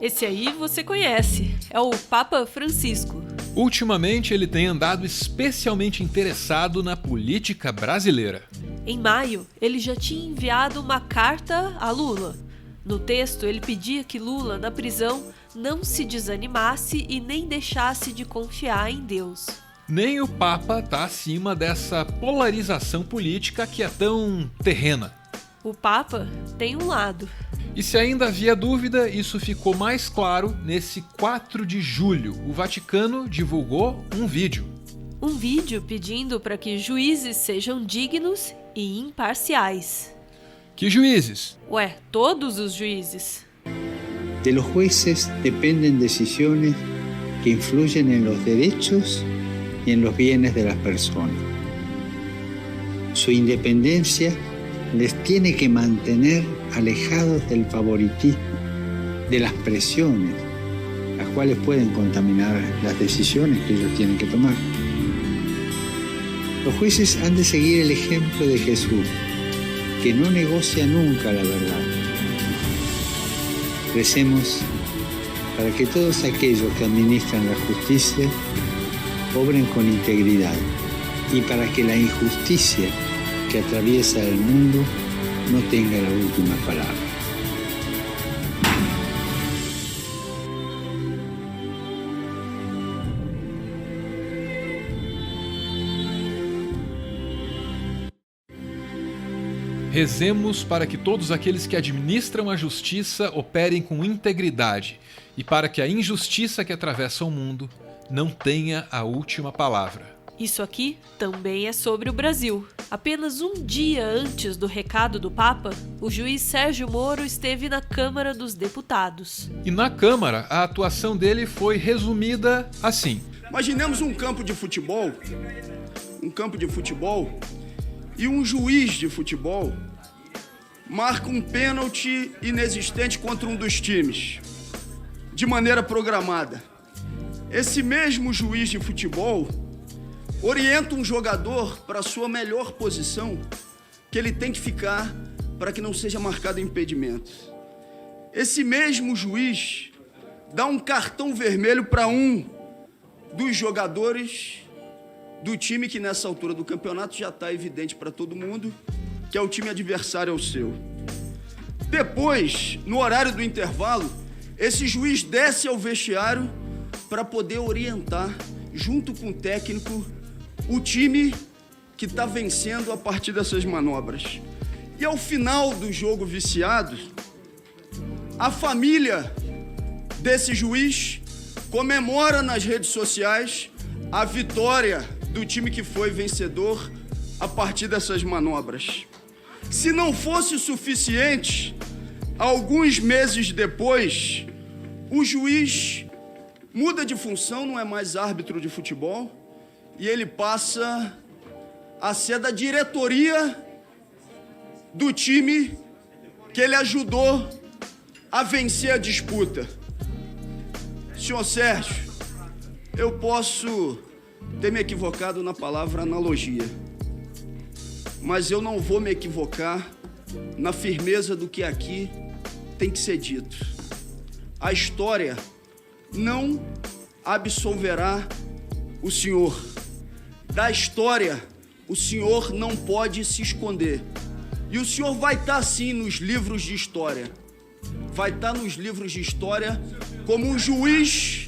Esse aí você conhece, é o Papa Francisco. Ultimamente ele tem andado especialmente interessado na política brasileira. Em maio, ele já tinha enviado uma carta a Lula. No texto, ele pedia que Lula, na prisão, não se desanimasse e nem deixasse de confiar em Deus. Nem o Papa está acima dessa polarização política que é tão terrena. O Papa tem um lado. E se ainda havia dúvida, isso ficou mais claro nesse 4 de julho. O Vaticano divulgou um vídeo. Um vídeo pedindo para que juízes sejam dignos e imparciais. Que juízes? Ué, todos os juízes. De los jueces dependen decisiones que influyen en los derechos y en los bienes de las personas. Su independencia les tiene que mantener alejados del favoritismo, de las presiones, las cuales pueden contaminar las decisiones que ellos tienen que tomar. Los jueces han de seguir el ejemplo de Jesús, que no negocia nunca la verdad. Recemos para que todos aquellos que administran la justicia obren con integridad y para que la injusticia que atraviesa el mundo no tenga la última palabra. Rezemos para que todos aqueles que administram a justiça operem com integridade e para que a injustiça que atravessa o mundo não tenha a última palavra. Isso aqui também é sobre o Brasil. Apenas um dia antes do recado do Papa, o juiz Sérgio Moro esteve na Câmara dos Deputados. E na Câmara, a atuação dele foi resumida assim. Imaginemos um campo de futebol e um juiz de futebol marca um pênalti inexistente contra um dos times, de maneira programada. Esse mesmo juiz de futebol orienta um jogador para a sua melhor posição, que ele tem que ficar para que não seja marcado impedimento. Esse mesmo juiz dá um cartão vermelho para um dos jogadores do time que nessa altura do campeonato já está evidente para todo mundo, que é o time adversário ao seu. Depois, no horário do intervalo, esse juiz desce ao vestiário para poder orientar, junto com o técnico, o time que está vencendo a partir dessas manobras. E ao final do jogo viciado, a família desse juiz comemora nas redes sociais a vitória do time que foi vencedor a partir dessas manobras. Se não fosse suficiente, alguns meses depois, o juiz muda de função, não é mais árbitro de futebol, e ele passa a ser da diretoria do time que ele ajudou a vencer a disputa. Senhor Sérgio, eu posso ter me equivocado na palavra analogia, mas eu não vou me equivocar na firmeza do que aqui tem que ser dito. A história não absolverá o senhor. Da história, o senhor não pode se esconder. E o senhor vai estar, sim, nos livros de história. Vai estar nos livros de história como um juiz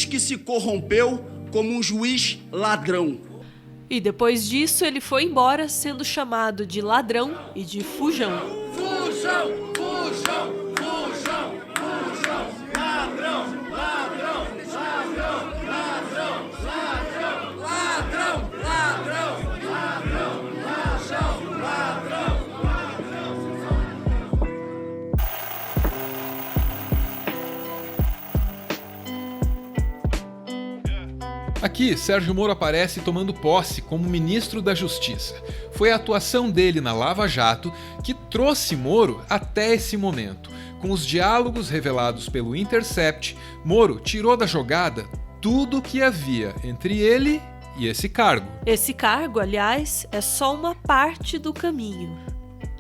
que se corrompeu, como um juiz ladrão. E depois disso, ele foi embora sendo chamado de ladrão e de fujão. Fujão! Fujão! Fujão! Fujão! Ladrão! Ladrão! Ladrão! Ladrão! Ladrão! Ladrão! Ladrão! Ladrão! Ladrão! Ladrão! Aqui, Sérgio Moro aparece tomando posse como ministro da Justiça. Foi a atuação dele na Lava Jato que trouxe Moro até esse momento. Com os diálogos revelados pelo Intercept, Moro tirou da jogada tudo o que havia entre ele e esse cargo. Esse cargo, aliás, é só uma parte do caminho.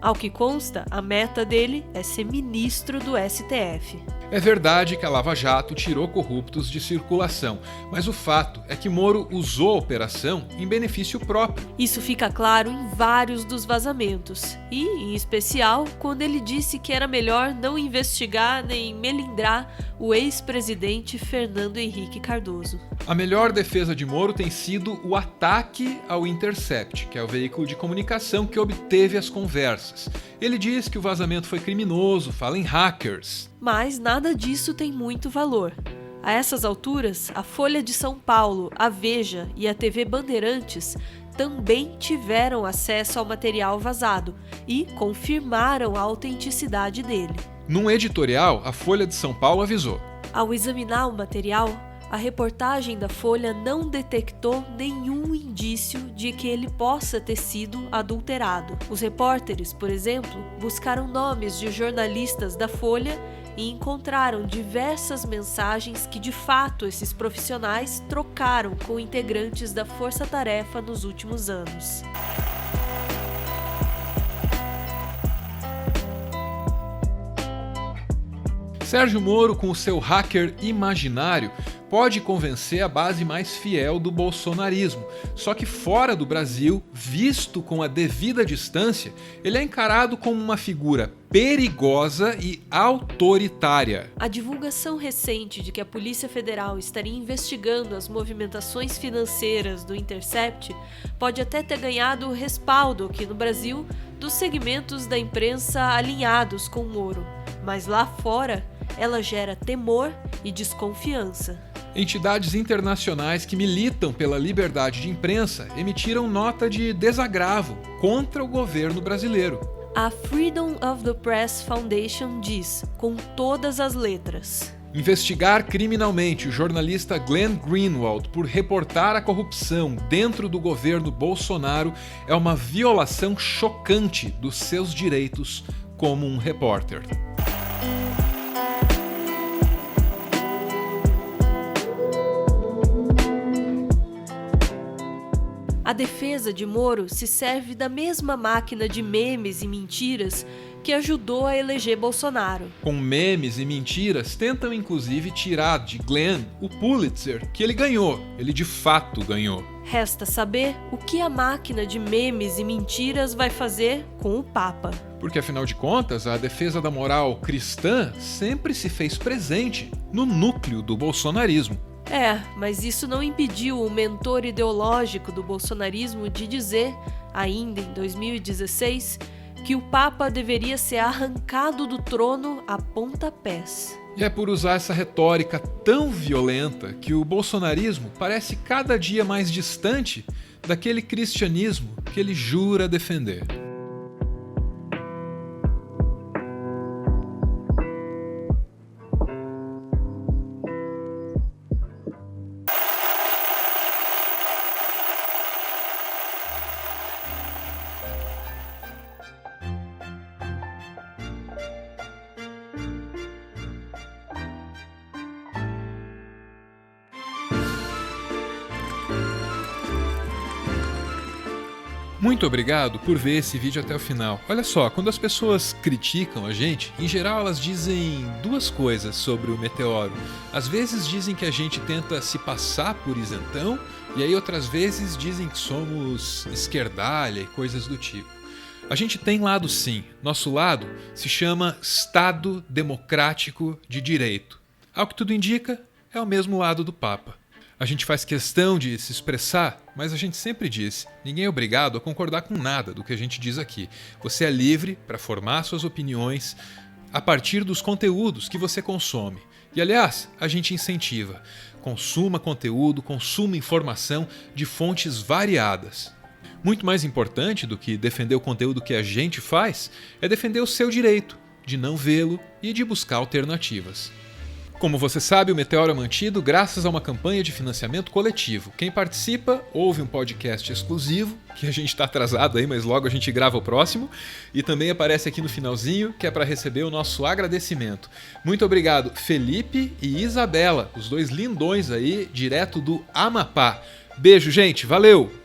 Ao que consta, a meta dele é ser ministro do STF. É verdade que a Lava Jato tirou corruptos de circulação, mas o fato é que Moro usou a operação em benefício próprio. Isso fica claro em vários dos vazamentos, e, em especial, quando ele disse que era melhor não investigar nem melindrar o ex-presidente Fernando Henrique Cardoso. A melhor defesa de Moro tem sido o ataque ao Intercept, que é o veículo de comunicação que obteve as conversas. Ele diz que o vazamento foi criminoso, fala em hackers. Mas nada disso tem muito valor. A essas alturas, a Folha de São Paulo, a Veja e a TV Bandeirantes também tiveram acesso ao material vazado e confirmaram a autenticidade dele. Num editorial, a Folha de São Paulo avisou: ao examinar o material, a reportagem da Folha não detectou nenhum indício de que ele possa ter sido adulterado. Os repórteres, por exemplo, buscaram nomes de jornalistas da Folha e encontraram diversas mensagens que, de fato, esses profissionais trocaram com integrantes da Força Tarefa nos últimos anos. Sérgio Moro, com o seu hacker imaginário, pode convencer a base mais fiel do bolsonarismo. Só que fora do Brasil, visto com a devida distância, ele é encarado como uma figura perigosa e autoritária. A divulgação recente de que a Polícia Federal estaria investigando as movimentações financeiras do Intercept pode até ter ganhado respaldo aqui no Brasil dos segmentos da imprensa alinhados com Moro, mas lá fora ela gera temor e desconfiança. Entidades internacionais que militam pela liberdade de imprensa emitiram nota de desagravo contra o governo brasileiro. A Freedom of the Press Foundation diz, com todas as letras: investigar criminalmente o jornalista Glenn Greenwald por reportar a corrupção dentro do governo Bolsonaro é uma violação chocante dos seus direitos como um repórter. A defesa de Moro se serve da mesma máquina de memes e mentiras que ajudou a eleger Bolsonaro. Com memes e mentiras, tentam inclusive tirar de Glenn o Pulitzer que ele ganhou. Ele de fato ganhou. Resta saber o que a máquina de memes e mentiras vai fazer com o Papa. Porque, afinal de contas, a defesa da moral cristã sempre se fez presente no núcleo do bolsonarismo. Mas isso não impediu o mentor ideológico do bolsonarismo de dizer, ainda em 2016, que o Papa deveria ser arrancado do trono a pontapés. E é por usar essa retórica tão violenta que o bolsonarismo parece cada dia mais distante daquele cristianismo que ele jura defender. Muito obrigado por ver esse vídeo até o final. Olha só, quando as pessoas criticam a gente, em geral elas dizem duas coisas sobre o meteoro. Às vezes dizem que a gente tenta se passar por isentão, e aí outras vezes dizem que somos esquerdalha e coisas do tipo. A gente tem lado sim. Nosso lado se chama Estado Democrático de Direito. Ao que tudo indica, é o mesmo lado do Papa. A gente faz questão de se expressar, mas a gente sempre disse, ninguém é obrigado a concordar com nada do que a gente diz aqui. Você é livre para formar suas opiniões a partir dos conteúdos que você consome. E, aliás, a gente incentiva. Consuma conteúdo, consuma informação de fontes variadas. Muito mais importante do que defender o conteúdo que a gente faz é defender o seu direito de não vê-lo e de buscar alternativas. Como você sabe, o Meteoro é mantido graças a uma campanha de financiamento coletivo. Quem participa ouve um podcast exclusivo, que a gente está atrasado aí, mas logo a gente grava o próximo, e também aparece aqui no finalzinho, que é para receber o nosso agradecimento. Muito obrigado, Felipe e Isabela, os dois lindões aí, direto do Amapá. Beijo, gente, valeu!